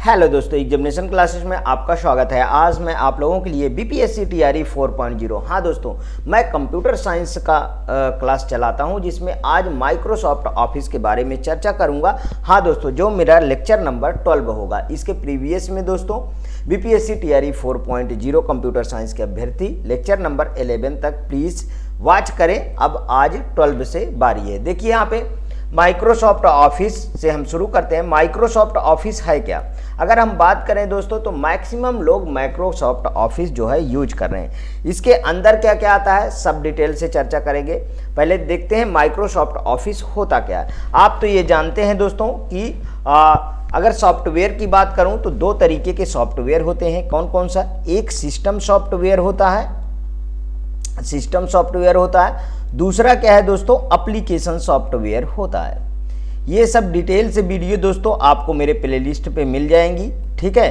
Hello दोस्तों, examination classes में आपका स्वागत है। आज मैं आप लोगों के लिए बीपीएससी टीआरई 4.0 हाँ दोस्तों, मैं कंप्यूटर साइंस का क्लास चलाता हूं, जिसमें आज माइक्रोसॉफ्ट ऑफिस के बारे में चर्चा करूंगा। हाँ दोस्तों, जो मेरा लेक्चर नंबर 12 होगा। इसके प्रीवियस में दोस्तों बीपीएससी टीआरई 4.0 कंप्यूटर साइंस के अभ्यर्थी लेक्चर नंबर 11 तक प्लीज़ वॉच करें। अब आज 12 से बारी है। देखिए यहाँ पे माइक्रोसॉफ्ट ऑफिस से हम शुरू करते हैं। माइक्रोसॉफ्ट ऑफिस है क्या? अगर हम बात करें दोस्तों तो मैक्सिमम लोग माइक्रोसॉफ्ट ऑफिस जो है यूज कर रहे हैं। इसके अंदर क्या क्या आता है सब डिटेल से चर्चा करेंगे। पहले देखते हैं माइक्रोसॉफ्ट ऑफिस होता क्या है। आप तो ये जानते हैं दोस्तों कि अगर सॉफ्टवेयर की बात करूं तो दो तरीके के सॉफ्टवेयर होते हैं। कौन कौन सा? एक सिस्टम सॉफ्टवेयर होता है, सिस्टम सॉफ्टवेयर होता है। दूसरा क्या है दोस्तों? एप्लीकेशन सॉफ्टवेयर होता है। ये सब डिटेल से वीडियो दोस्तों आपको मेरे प्लेलिस्ट पे मिल जाएंगी, ठीक है।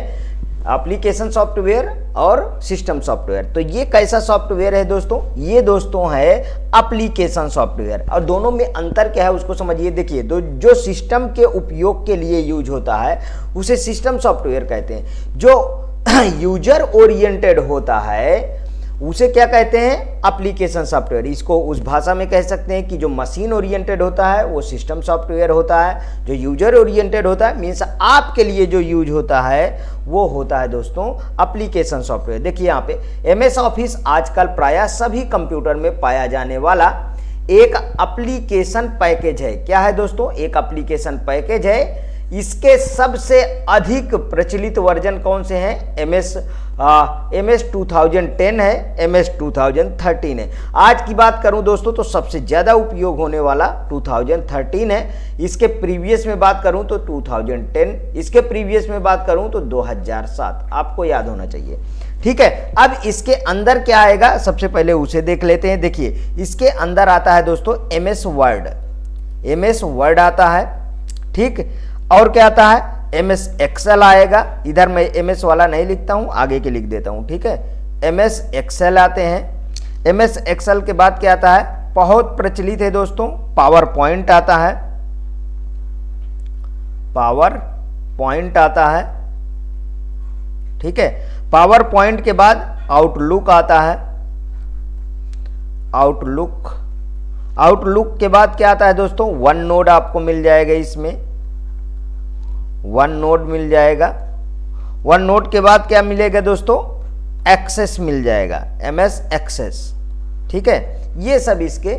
एप्लीकेशन सॉफ्टवेयर और सिस्टम सॉफ्टवेयर। तो ये कैसा सॉफ्टवेयर है दोस्तों? ये दोस्तों है एप्लीकेशन सॉफ्टवेयर। और दोनों में अंतर क्या है उसको समझिए। देखिए, जो सिस्टम के उपयोग के लिए यूज होता है उसे सिस्टम सॉफ्टवेयर कहते हैं। जो यूजर ओरिएंटेड होता है उसे क्या कहते हैं? Application software. इसको उस भाषा में कह सकते हैं कि जो मशीन ओरिएंटेड होता है वो सिस्टम सॉफ्टवेयर होता है। जो यूजर ओरिएंटेड होता है मीन्स आपके लिए जो यूज होता है वो होता है दोस्तों एप्लीकेशन सॉफ्टवेयर। देखिए यहाँ पे एमएस ऑफिस आजकल प्रायः सभी कंप्यूटर में पाया जाने वाला एक एप्लीकेशन पैकेज है। क्या है दोस्तों? एक एप्लीकेशन पैकेज है। इसके सबसे अधिक प्रचलित वर्जन कौन से हैं? MS 2010 है, MS 2013 है। आज की बात करूं दोस्तों तो सबसे ज़्यादा उपयोग होने वाला 2013 है। इसके प्रीवियस में बात करूं तो 2010, इसके प्रीवियस में बात करूं तो 2007। आपको याद होना चाहिए, ठीक है। अब इसके अंदर क्या आएगा सबसे पहले उसे देख लेते हैं। देखिए, इसके अंदर आता है दोस्तों MS वर्ड आता है, ठीक। और क्या आता है? MS एक्सेल आएगा। इधर मैं MS वाला नहीं लिखता हूं, आगे के लिख देता हूं, ठीक है। MS एक्सेल आते हैं। MS एक्सेल के बाद क्या आता है? बहुत प्रचलित है दोस्तों, पावर पॉइंट आता है। पावर पॉइंट आता है, ठीक है। पावर पॉइंट के बाद आउटलुक आता है। आउटलुक के बाद क्या आता है दोस्तों? वन नोड आपको मिल जाएगा। इसमें वन नोड मिल जाएगा। वन नोड के बाद क्या मिलेगा दोस्तों? एक्सेस मिल जाएगा, MS एक्सेस, ठीक है। ये सब इसके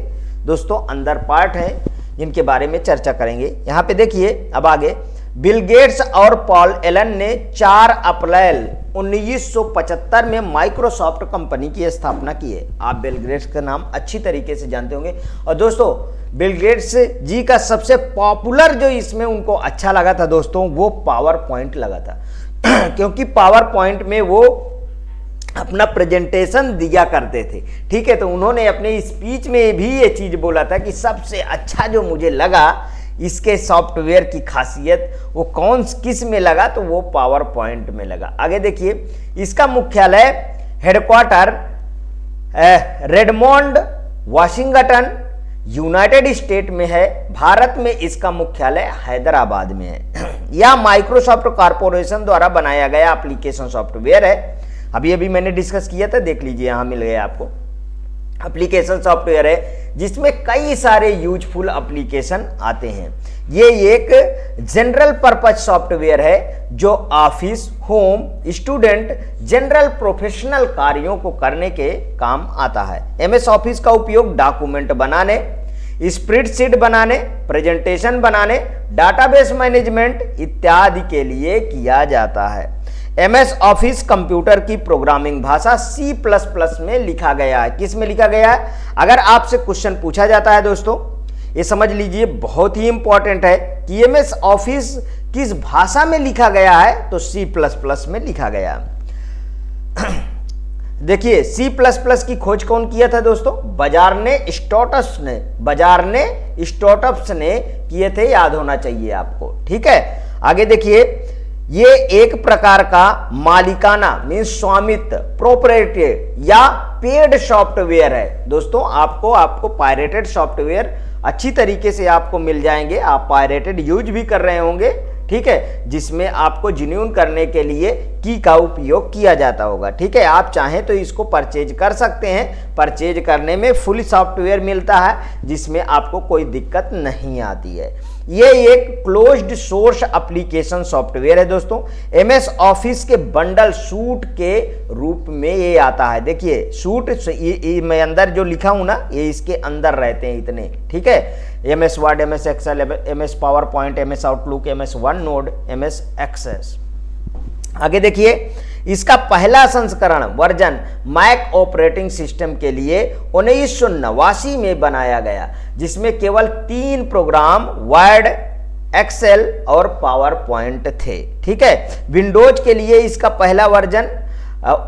दोस्तों अंदर पार्ट हैं जिनके बारे में चर्चा करेंगे। यहां पे देखिए अब आगे, बिल गेट्स और पॉल एलन ने 4 अप्रैल 1975 में माइक्रोसॉफ्ट कंपनी की स्थापना की है। आप बिल गेट्स का नाम अच्छी तरीके से जानते होंगे। और दोस्तों बिल गेट्स जी का सबसे पॉपुलर जो इसमें उनको अच्छा लगा था दोस्तों वो पावर पॉइंट लगा था क्योंकि पावर पॉइंट में वो अपना प्रेजेंटेशन दिया करते थे, ठीक है। तो उन्होंने अपने स्पीच में भी ये चीज बोला था कि सबसे अच्छा जो मुझे लगा इसके सॉफ्टवेयर की खासियत वो किस में लगा, तो वो पावर पॉइंट में लगा। आगे देखिए, इसका मुख्यालय हेडक्वार्टर रेडमोंड वाशिंगटन यूनाइटेड स्टेट में है। भारत में इसका मुख्यालय हैदराबाद में है। यह माइक्रोसॉफ्ट कॉर्पोरेशन द्वारा बनाया गया एप्लीकेशन सॉफ्टवेयर है। अभी मैंने डिस्कस किया था, देख लीजिए यहां मिल गया आपको। एप्लीकेशन सॉफ्टवेयर है जिसमें कई सारे यूजफुल एप्लीकेशन आते हैं। ये एक जनरल पर्पज सॉफ्टवेयर है जो office, home, student, general professional कार्यों को करने के काम आता है। MS ऑफिस का उपयोग डॉक्यूमेंट बनाने, स्प्रेडशीट बनाने, प्रेजेंटेशन बनाने, डाटाबेस मैनेजमेंट इत्यादि के लिए किया जाता है। MS ऑफिस कंप्यूटर की प्रोग्रामिंग भाषा C++ में लिखा गया है। किस में लिखा गया है? अगर आपसे क्वेश्चन पूछा जाता है दोस्तों, ये समझ लीजिए बहुत ही इंपॉर्टेंट है कि MS ऑफिस किस भाषा में लिखा गया है, तो C++ में लिखा गया। देखिए, C++ की खोज कौन किया था दोस्तों? बजारने स्टोटप्स ने किए थे, याद होना चाहिए आपको, ठीक है। आगे देखिए, ये एक प्रकार का मालिकाना मीन्स स्वामित्व, प्रोप्राइटरी या पेड सॉफ्टवेयर है दोस्तों। आपको पायरेटेड सॉफ्टवेयर अच्छी तरीके से आपको मिल जाएंगे। आप पायरेटेड यूज भी कर रहे होंगे, ठीक है, जिसमें आपको जेन्युइन करने के लिए की का उपयोग किया जाता होगा। ठीक है, आप चाहें तो इसको परचेज कर सकते हैं। परचेज करने में फुल सॉफ्टवेयर मिलता है जिसमें आपको कोई दिक्कत नहीं आती है। ये एक क्लोज्ड सोर्स एप्लीकेशन सॉफ्टवेयर है दोस्तों। एमएस ऑफिस के बंडल सूट के रूप में ये आता है। देखिए सूट, ये मैं अंदर जो लिखा हूं ना, ये इसके अंदर रहते हैं इतने। ठीक है, MS Word, MS Excel, MS PowerPoint, MS Outlook, MS OneNote, MS Access. आगे देखिए, इसका पहला संस्करण वर्जन मैक ऑपरेटिंग सिस्टम के लिए 1989 में बनाया गया, जिसमें केवल 3 प्रोग्राम वर्ड, एक्सेल और पावर पॉइंट थे। ठीक है, विंडोज के लिए इसका पहला वर्जन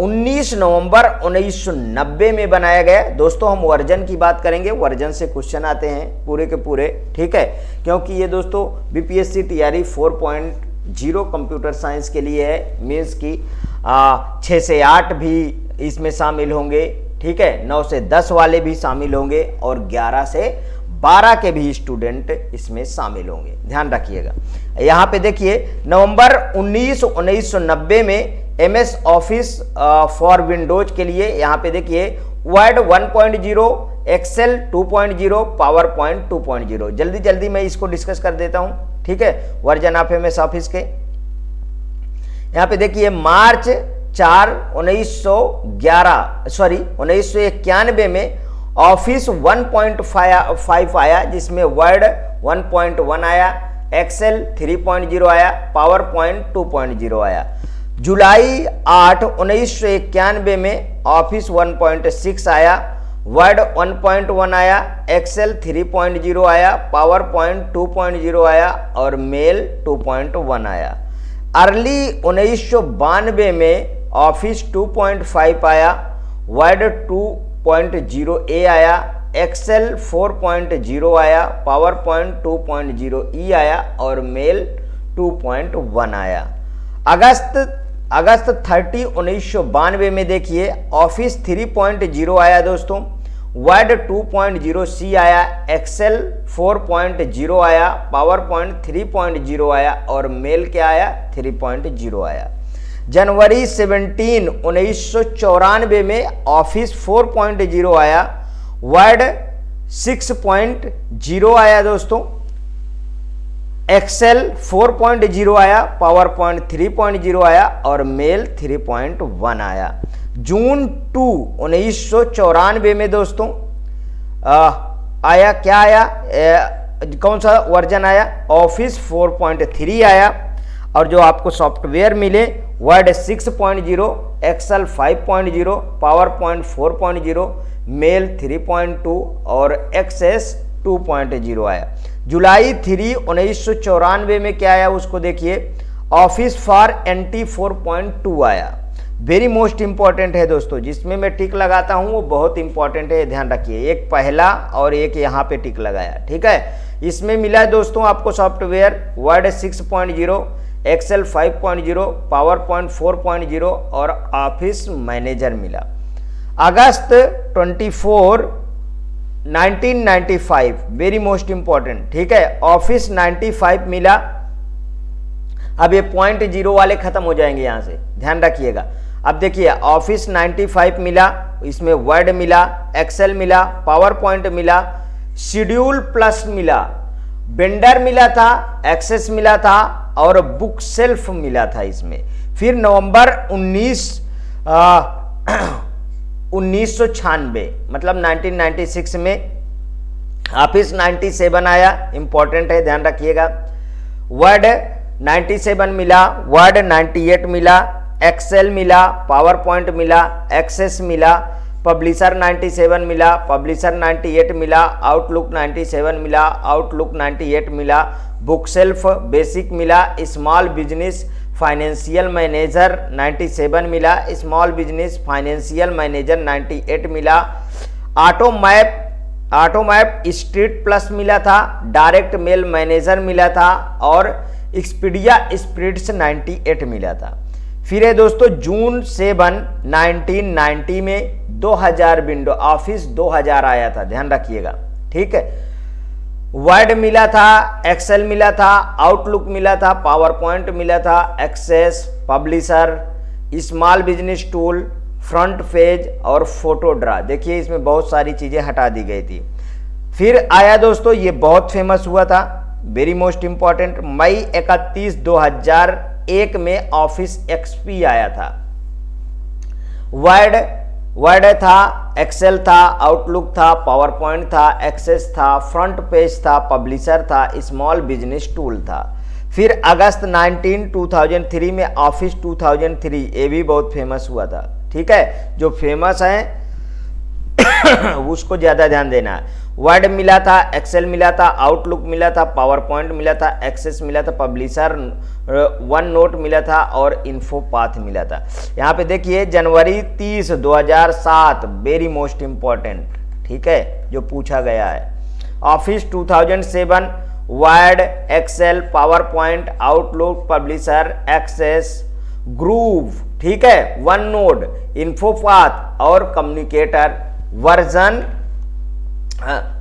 19 नवंबर 1990 में बनाया गया। दोस्तों हम वर्जन की बात करेंगे, वर्जन से क्वेश्चन आते हैं पूरे के पूरे। ठीक है, क्योंकि ये दोस्तों बीपीएससी टीआरई 4.0 कंप्यूटर साइंस के लिए है। मीन्स की 6 से 8 भी इसमें शामिल होंगे। ठीक है, 9 से 10 वाले भी शामिल होंगे और 11 से 12 के भी स्टूडेंट इसमें शामिल होंगे, ध्यान रखिएगा। यहाँ पे देखिए नवंबर 1990 में एमएस ऑफिस फॉर विंडोज के लिए यहाँ पे देखिए वर्ड 1.0, एक्सेल 2.0, पावर पॉइंट 2.0। जल्दी जल्दी मैं इसको डिस्कस कर देता हूँ। ठीक है, वर्जन ऑफ एमएस ऑफिस के यहाँ पे देखिए मार्च 4 1991 में ऑफिस 1.5 आया, जिसमें वर्ड 1.1 आया, एक्सेल 3.0 आया, पावर पॉइंट 2.0 आया। जुलाई 8 1991 में ऑफिस 1.6 आया, वर्ड 1.1 आया, एक्सेल 3.0 आया, पावर पॉइंट 2.0 आया और मेल 2.1 आया। अर्ली 1992 में ऑफिस 2.5 आया, वर्ड 2.0 आया, एक्सेल 4.0 आया, पावर पॉइंट 2.0 आया और मेल 2.1 आया। अगस्त 30 1992 में देखिए ऑफिस 3.0 आया दोस्तों, वर्ड 2.0 आया, एक्सेल 4.0 आया, पावर पॉइंट 3.0 आया और मेल क्या आया 3.0 आया। जनवरी 17 1994 में ऑफिस 4.0 आया, वर्ड 6.0 आया दोस्तों, एक्सेल 4.0 आया, पावर पॉइंट 3.0 आया और मेल 3.1 आया। जून 2 1994 में दोस्तों आया क्या आया, कौन सा वर्जन आया, ऑफिस 4.3 आया और जो आपको सॉफ्टवेयर मिले Word 6.0, Excel 5.0, PowerPoint 4.0, mail 3.2 और एक्सेस 2.0 आया। जुलाई 3 1994 में क्या आया उसको देखिए, ऑफिस फॉर एनटी 4.2 आया। वेरी मोस्ट इंपॉर्टेंट है दोस्तों, जिसमें मैं टिक लगाता हूं वो बहुत इंपॉर्टेंट है, ध्यान रखिए। एक पहला और एक यहाँ पे टिक लगाया। ठीक है, इसमें मिला है दोस्तों आपको software Word 6.0, Excel 5.0, PowerPoint 4.0 और ऑफिस मैनेजर मिला। अगस्त 24 1995 वेरी मोस्ट इंपॉर्टेंट। ठीक है, ऑफिस 95 मिला। अब ये 0.0 वाले खत्म हो जाएंगे यहां से, ध्यान रखिएगा। अब देखिए ऑफिस 95 मिला, इसमें वर्ड मिला, एक्सेल मिला, पावर पॉइंट मिला, शेड्यूल प्लस मिला, बेंडर मिला था, एक्सेस मिला था और बुक सेल्फ मिला था इसमें। फिर नवंबर 1996 मतलब 1996 में ऑफिस 97 आया, इंपॉर्टेंट है, ध्यान रखिएगा। वर्ड 97 मिला, वर्ड 98 मिला, एक्सेल मिला, पावर पॉइंट मिला, एक्सेस मिला, पब्लिशर 97 मिला, पब्लिशर 98 मिला, आउटलुक 97 मिला, आउटलुक 98 मिला, बुक सेल्फ बेसिक मिला, स्मॉल बिजनेस फाइनेंशियल मैनेजर 97 मिला, स्मॉल बिजनेस फाइनेंशियल मैनेजर 98 मिला, ऑटो मैप स्ट्रीट प्लस मिला था, डायरेक्ट मेल मैनेजर मिला था और एक्सपीडिया स्प्रिट्स 98 मिला था। फिर है दोस्तों जून 7 1990 में 2000 विंडो ऑफिस 2000 आया था, ध्यान रखिएगा। ठीक है, वर्ड मिला था, एक्सेल मिला था, आउटलुक मिला था, पावर पॉइंट मिला था, Access, Publisher, Small Business Tool, FrontPage और फोटो ड्रा। देखिए इसमें बहुत सारी चीजें हटा दी गई थी। फिर आया दोस्तों, ये बहुत फेमस हुआ था, वेरी मोस्ट इंपॉर्टेंट, मई 31, 2001 में ऑफिस एक्सपी आया था। वर्ड था, एक्सेल था, आउटलुक था, पावर पॉइंट था, एक्सेस था, फ्रंट पेज था, पब्लिशर था, स्मॉल बिजनेस टूल था। फिर अगस्त 19, 2003 में ऑफिस 2003, ये भी बहुत फेमस हुआ था। ठीक है, जो फेमस है उसको ज्यादा ध्यान देना है। वर्ड मिला था, एक्सेल मिला था, आउटलुक मिला था, पावर पॉइंट मिला था, एक्सेस मिला था, पब्लिशर, वन नोट मिला था और इन्फो पाथ मिला था। यहाँ पे देखिए जनवरी 30, 2007, वेरी मोस्ट इंपॉर्टेंट, ठीक है, जो पूछा गया है। Office 2007, Word, Excel, PowerPoint, Outlook, Publisher, Access, Groove, ठीक है, वन नोट, इन्फो पाथ और कम्युनिकेटर,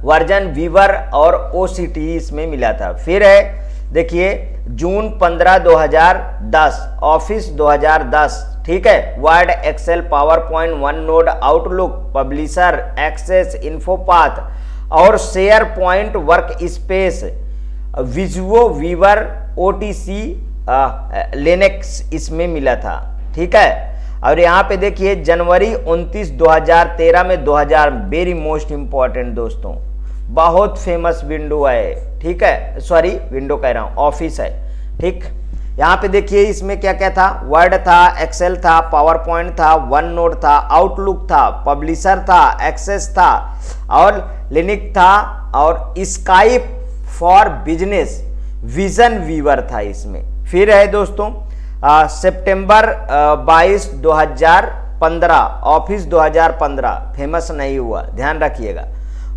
वर्जन वीवर और ओसीटी इसमें मिला था। फिर है देखिए जून 15, 2010, ऑफिस 2010, ठीक है, Word, Excel, PowerPoint, OneNote, Outlook, Publisher, Access, InfoPath और SharePoint, Workspace, Visio Viewer, OTC, Linux इसमें मिला था। ठीक है, और यहाँ पे देखिए जनवरी 29, 2013 में 2000, वेरी मोस्ट इंपॉर्टेंट दोस्तों, बहुत फेमस विंडो है। ठीक है, सॉरी विंडो कह रहा हूँ, ऑफिस है। ठीक, यहाँ पे देखिए इसमें क्या क्या था, वर्ड था, एक्सेल था, पावर पॉइंट था, वन नोट था, आउटलुक था, पब्लिशर था, एक्सेस था और लिनक्स था और Skype for Business, vision viewer था इसमें। फिर है दोस्तों सितंबर 22, 2015, ऑफिस 2015 फेमस नहीं हुआ, ध्यान रखिएगा।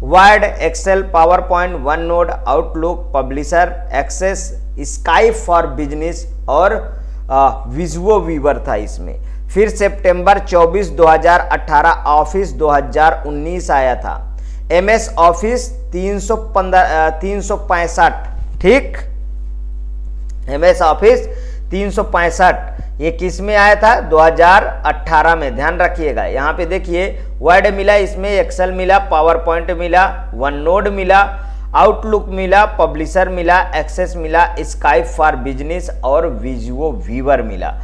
Word, Excel, PowerPoint, OneNote, Outlook, Publisher, Access, Skype for Business और विजुओ वीवर था इसमें। फिर सितंबर 24, 2018, ऑफिस 2019 आया था। एमएस ऑफिस 365, ठीक, एमएस ऑफिस 365 ये किस में आया था, 2018 में, ध्यान रखिएगा। यहाँ पे देखिए वर्ड मिला, इसमें एक्सेल मिला, पावर पॉइंट मिला, वन नोड मिला, आउटलुक मिला, पब्लिशर मिला, एक्सेस मिला, स्काइप फॉर बिजनेस और विजुओ वीवर मिला।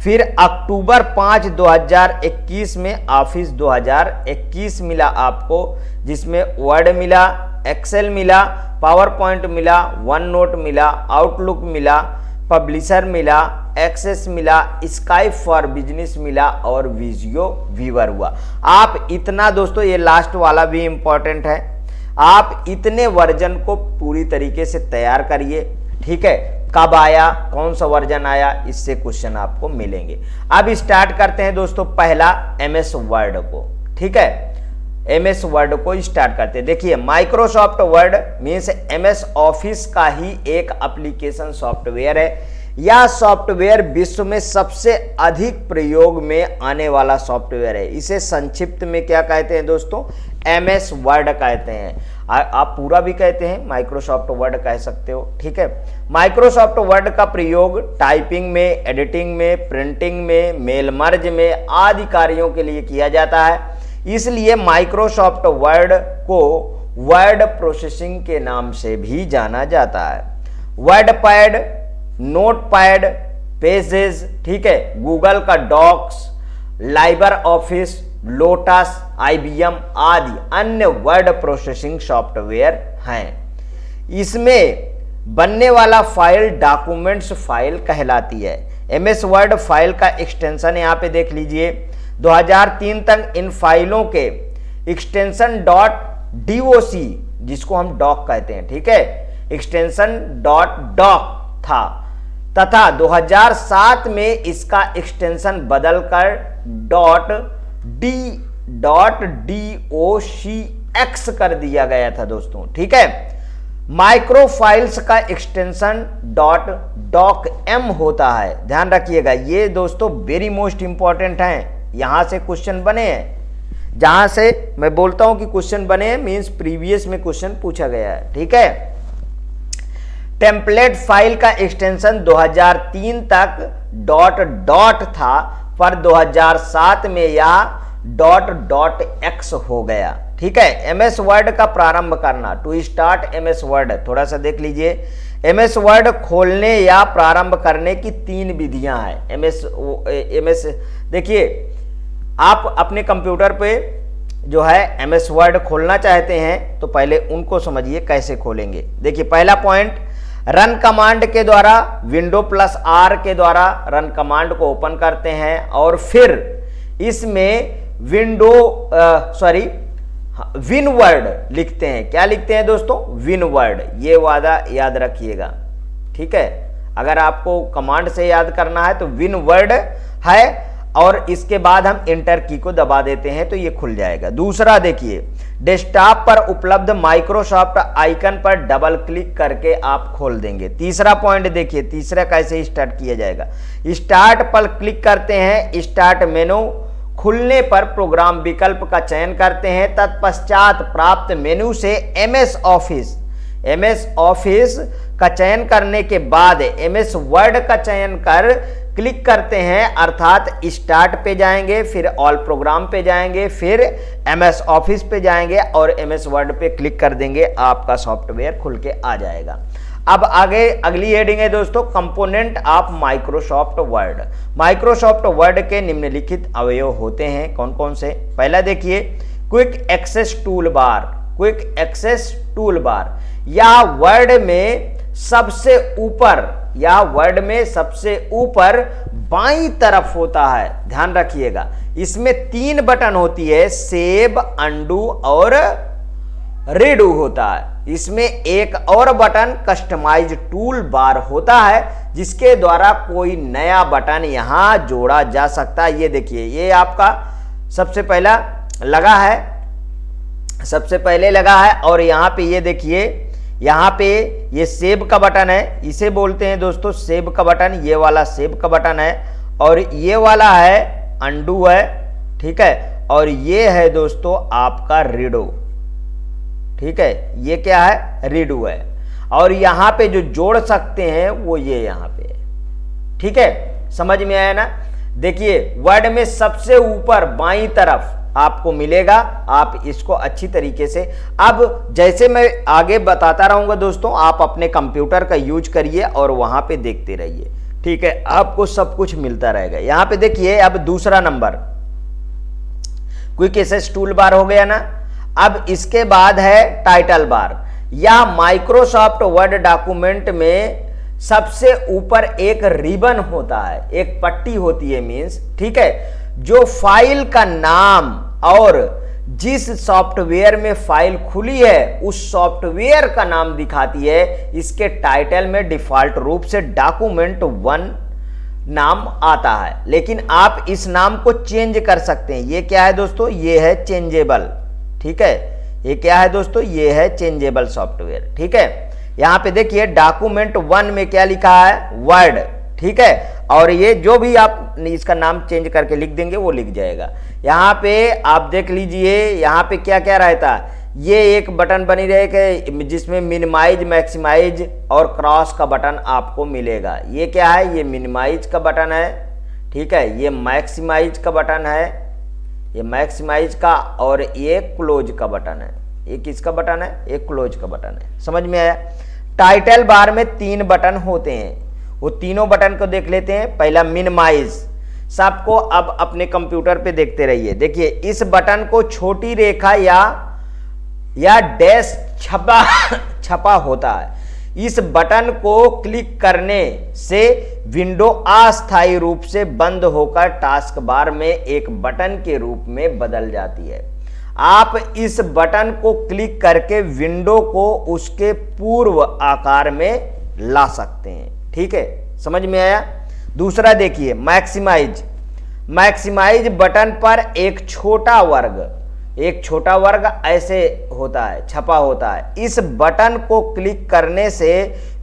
फिर अक्टूबर 5, 2021 में ऑफिस 2021 मिला आपको, जिसमें वर्ड मिला, एक्सेल मिला, पावर पॉइंट मिला, वन नोट मिला, आउटलुक मिला, पब्लिशर मिला, एक्सेस मिला, स्काइप फॉर बिजनेस मिला और विजुओ वीवर हुआ। आप इतना दोस्तों, ये लास्ट वाला भी इंपॉर्टेंट है, आप इतने वर्जन को पूरी तरीके से तैयार करिए। ठीक है, कब आया, कौन सा वर्जन आया, इससे क्वेश्चन आपको मिलेंगे। अब स्टार्ट करते हैं दोस्तों पहला एमएस वर्ड को। ठीक है, एमएस वर्ड को स्टार्ट करते हैं। देखिए Microsoft word means MS office का ही एक एप्लीकेशन सॉफ्टवेयर है। यह सॉफ्टवेयर विश्व में सबसे अधिक प्रयोग में आने वाला सॉफ्टवेयर है। इसे संक्षिप्त में क्या कहते हैं दोस्तों, एमएस वर्ड कहते हैं। आप पूरा भी कहते हैं, माइक्रोसॉफ्ट वर्ड कह सकते हो। ठीक है, माइक्रोसॉफ्ट वर्ड का प्रयोग टाइपिंग में, एडिटिंग में, प्रिंटिंग में, मेल मर्ज में आदि कार्यों के लिए किया जाता है। इसलिए माइक्रोसॉफ्ट वर्ड को वर्ड प्रोसेसिंग के नाम से भी जाना जाता है। WordPad, Notepad, Pages, ठीक है, गूगल का Docs, LibreOffice, Lotus, IBM आदि अन्य वर्ड प्रोसेसिंग सॉफ्टवेयर हैं। इसमें बनने वाला फाइल डॉक्यूमेंट्स फाइल कहलाती है। एमएस वर्ड फाइल का एक्सटेंशन यहाँ पे देख लीजिए, 2003 तक इन फाइलों के एक्सटेंशन .doc, जिसको हम डॉक कहते हैं, ठीक है, एक्सटेंशन .doc था तथा 2007 में इसका एक्सटेंशन बदलकर .docx कर दिया गया था दोस्तों। ठीक है, माइक्रो फाइल्स का एक्सटेंशन .docm होता है, ध्यान रखिएगा। ये दोस्तों वेरी मोस्ट इंपॉर्टेंट हैं, यहां से क्वेश्चन बने हैं। जहां से मैं बोलता हूं कि क्वेश्चन बने हैं मींस प्रीवियस में क्वेश्चन पूछा गया है। ठीक है, टेम्पलेट फाइल का एक्सटेंशन 2003 तक डॉट डॉट था, पर 2007 में यह डॉट डॉट एक्स हो गया। ठीक है, एमएस वर्ड का प्रारंभ करना, टू स्टार्ट एमएस वर्ड, थोड़ा सा देख लीजिए। एमएस वर्ड खोलने या प्रारंभ करने की 3 विधियां हैं। एमएस देखिए, आप अपने कंप्यूटर पे जो है एमएस वर्ड खोलना चाहते हैं तो पहले उनको समझिए कैसे खोलेंगे। देखिए, पहला पॉइंट, रन कमांड के द्वारा विंडो प्लस आर के द्वारा रन कमांड को ओपन करते हैं और फिर इसमें विनवर्ड लिखते हैं। क्या लिखते हैं दोस्तों? विनवर्ड। ये वादा याद रखिएगा। ठीक है, अगर आपको कमांड से याद करना है तो विनवर्ड है और इसके बाद हम एंटर की को दबा देते हैं तो ये खुल जाएगा। दूसरा देखिए, डेस्कटॉप पर उपलब्ध माइक्रोसॉफ्ट आइकन पर डबल क्लिक करके आप खोल देंगे। तीसरा पॉइंट देखिए, तीसरा कैसे स्टार्ट किया जाएगा। स्टार्ट पर क्लिक करते हैं, स्टार्ट मेनू खुलने पर प्रोग्राम विकल्प का चयन करते हैं, तत्पश्चात प्राप्त मेनू से एमएस ऑफिस का चयन करने के बाद एमएस वर्ड का चयन कर क्लिक करते हैं, अर्थात स्टार्ट पे जाएंगे, फिर ऑल प्रोग्राम पे जाएंगे, फिर एमएस ऑफिस पे जाएंगे और एमएस वर्ड पे क्लिक कर देंगे, आपका सॉफ्टवेयर खुल के आ जाएगा। अब आगे अगली हेडिंग है दोस्तों, component of Microsoft word. Microsoft word के निम्नलिखित अवयव होते हैं, कौन कौन से? पहला देखिए, quick access toolbar. Quick access toolbar या वर्ड में सबसे ऊपर बाईं तरफ होता है, ध्यान रखिएगा। इसमें 3 बटन होती है, सेव, अंडू और रीडू होता है। इसमें एक और बटन कस्टमाइज टूल बार होता है, जिसके द्वारा कोई नया बटन यहां जोड़ा जा सकता है। ये देखिए, ये आपका सबसे पहले लगा है और यहां पे ये देखिए, यहां पे ये सेव का बटन है, इसे बोलते हैं दोस्तों सेव का बटन। ये वाला सेव का बटन है और ये वाला है अंडू है। ठीक है, और ये है दोस्तों आपका रीडो। ठीक है, ये क्या है? रीडू है। और यहां पे जो जोड़ सकते हैं वो ये यहां पे है। ठीक है, समझ में आया ना? देखिए, वर्ड में सबसे ऊपर बाईं तरफ आपको मिलेगा, आप इसको अच्छी तरीके से, अब जैसे मैं आगे बताता रहूंगा दोस्तों, आप अपने कंप्यूटर का यूज करिए और वहां पे देखते रहिए। ठीक है, आपको सब कुछ मिलता रहेगा। यहां पे देखिए, अब दूसरा number quick access toolbar हो गया ना। अब इसके बाद है टाइटल बार। या माइक्रोसॉफ्ट वर्ड डॉक्यूमेंट में सबसे ऊपर एक रिबन होता है, एक पट्टी होती है, मींस, ठीक है, जो फाइल का नाम और जिस सॉफ्टवेयर में फाइल खुली है उस सॉफ्टवेयर का नाम दिखाती है। इसके टाइटल में डिफॉल्ट रूप से डॉक्यूमेंट 1 नाम आता है, लेकिन आप इस नाम को चेंज कर सकते हैं। ये क्या है दोस्तों? ये है चेंजेबल। ठीक है, ये क्या है दोस्तों? ये है चेंजेबल सॉफ्टवेयर। ठीक है, यहां पे देखिए डॉक्यूमेंट 1 में क्या लिखा है? वर्ड। ठीक है, और ये जो भी आप इसका नाम चेंज करके लिख देंगे वो लिख जाएगा। यहां पे आप देख लीजिए, यहां पे क्या क्या रहता है। ये एक बटन बनी रहेगा जिसमें मिनिमाइज, मैक्सिमाइज और क्रॉस का बटन आपको मिलेगा। ये क्या है? ये मिनिमाइज का बटन है। ठीक है, ये मैक्सिमाइज का बटन है, ये मैक्सिमाइज का, और ये क्लोज का बटन है। ये किसका बटन है? ये क्लोज का बटन है। समझ में आया? टाइटल बार में 3 बटन होते हैं, वो तीनों बटन को देख लेते हैं। पहला मिनिमाइज, सबको अब अपने कंप्यूटर पे देखते रहिए। देखिए, इस बटन को छोटी रेखा या डैश छपा होता है। इस बटन को क्लिक करने से विंडो अस्थायी रूप से बंद होकर टास्क बार में एक बटन के रूप में बदल जाती है। आप इस बटन को क्लिक करके विंडो को उसके पूर्व आकार में ला सकते हैं। ठीक है, समझ में आया? दूसरा देखिए, मैक्सिमाइज बटन पर एक छोटा वर्ग ऐसे होता है, छपा होता है। इस बटन को क्लिक करने से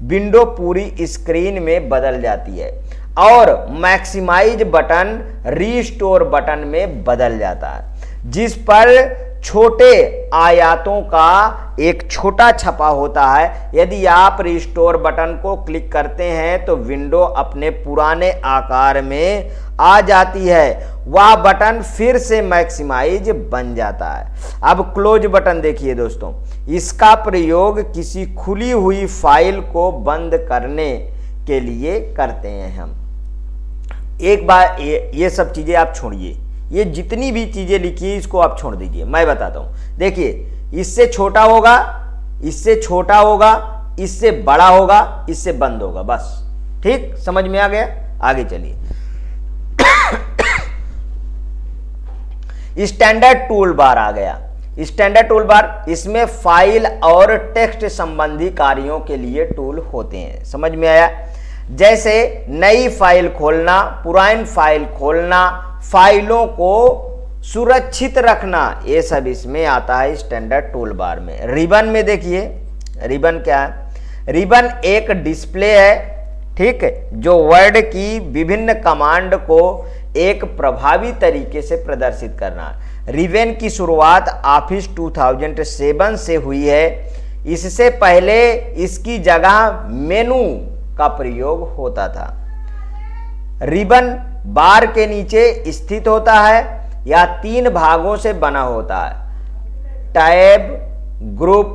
विंडो पूरी स्क्रीन में बदल जाती है और मैक्सिमाइज बटन रीस्टोर बटन में बदल जाता है, जिस पर छोटे आयतों का एक छोटा छपा होता है। यदि आप रिस्टोर बटन को क्लिक करते हैं तो विंडो अपने पुराने आकार में आ जाती है, वह बटन फिर से मैक्सिमाइज बन जाता है। अब क्लोज बटन देखिए दोस्तों, इसका प्रयोग किसी खुली हुई फाइल को बंद करने के लिए करते हैं हम। एक बार ये सब चीजें आप छोड़िए, ये जितनी भी चीजें लिखी है इसको आप छोड़ दीजिए, मैं बताता हूं। देखिए, इससे छोटा होगा, इससे छोटा होगा, इससे बड़ा होगा, इससे बंद होगा, बस। ठीक, समझ में आ गया? आगे चलिए। स्टैंडर्ड टूल बार आ गया। स्टैंडर्ड टूल बार, इसमें फाइल और टेक्स्ट संबंधी कार्यों के लिए टूल होते हैं। समझ में आया? जैसे नई फाइल खोलना, पुरानी फाइल खोलना, फाइलों को सुरक्षित रखना, ये सब इसमें आता है स्टैंडर्ड टूल बार में। रिबन में देखिए, रिबन क्या है? रिबन एक डिस्प्ले है, ठीक है, जो वर्ड की विभिन्न कमांड को एक प्रभावी तरीके से प्रदर्शित करना। रिबन की शुरुआत ऑफिस 2007 से हुई है। इससे पहले इसकी जगह मेनू का प्रयोग होता था। रिबन बार के नीचे स्थित होता है या 3 भागों से बना होता है, टैब, ग्रुप,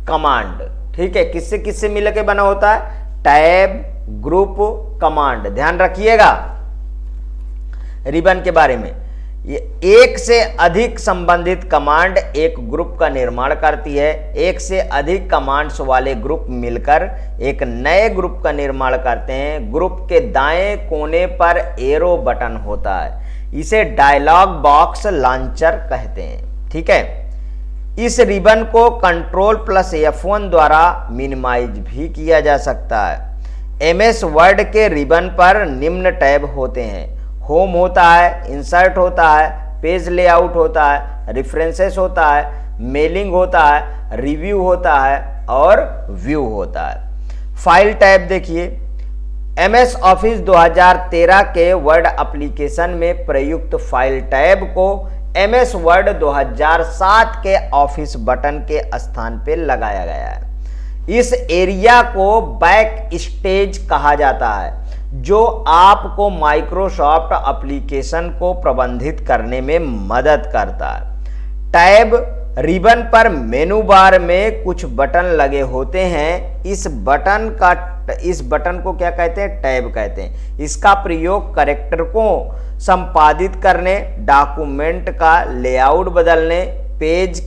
कमांड। ठीक है, किससे किससे मिलकर बना होता है? Tab, group, command. ध्यान रखिएगा रिबन के बारे में। ये एक से अधिक संबंधित कमांड एक ग्रुप का निर्माण करती है। एक से अधिक कमांड्स वाले ग्रुप मिलकर एक नए ग्रुप का निर्माण करते हैं। ग्रुप के दाएं कोने पर एरो बटन होता है, इसे डायलॉग बॉक्स लॉन्चर कहते हैं। ठीक है, इस रिबन को Ctrl+F1 द्वारा मिनिमाइज भी किया जा सकता है। MS वर्ड के रिबन पर निम्न टैब होते हैं: होम होता है, इंसर्ट होता है, पेज लेआउट होता है, रेफरेंसेस होता है, मेलिंग होता है, रिव्यू होता है और व्यू होता है। फाइल टैब देखिए, MS ऑफिस 2013 के वर्ड एप्लीकेशन में प्रयुक्त फाइल टैब को MS वर्ड 2007 के ऑफिस बटन के स्थान पर लगाया गया है। इस एरिया को बैक स्टेज कहा जाता है, जो आपको माइक्रोसॉफ्ट एप्लीकेशन को प्रबंधित करने में मदद करता है। टैब रिबन पर मेनू बार में कुछ बटन लगे होते हैं। इस बटन को क्या कहते हैं? टैब कहते हैं। इसका प्रयोग कैरेक्टर को संपादित करने, डॉक्यूमेंट का लेआउट बदलने, पेज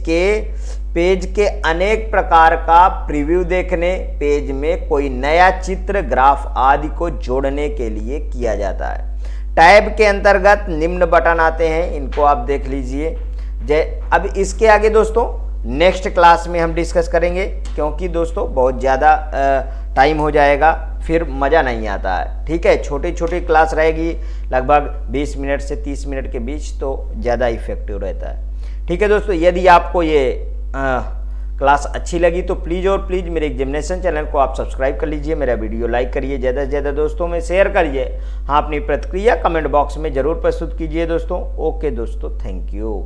के अनेक प्रकार का प्रीव्यू देखने, पेज में कोई नया चित्र, ग्राफ आदि को जोड़ने के लिए किया जाता है। टैब के अंतर्गत निम्न बटन आते हैं, इनको आप देख लीजिए। अब इसके आगे दोस्तों नेक्स्ट क्लास में हम डिस्कस करेंगे, क्योंकि दोस्तों बहुत ज़्यादा टाइम हो जाएगा, फिर मज़ा नहीं आता है। ठीक है, छोटी छोटी क्लास रहेगी, लगभग 20 मिनट से 30 मिनट के बीच, तो ज़्यादा इफेक्टिव रहता है। ठीक है दोस्तों, यदि आपको ये क्लास अच्छी लगी तो प्लीज़ और प्लीज़ मेरे एग्जामिनेशन चैनल को आप सब्सक्राइब कर लीजिए, मेरा वीडियो लाइक करिए, ज़्यादा से ज़्यादा दोस्तों में शेयर करिए। हाँ, अपनी प्रतिक्रिया कमेंट बॉक्स में ज़रूर प्रस्तुत कीजिए दोस्तों। ओके दोस्तों, थैंक यू।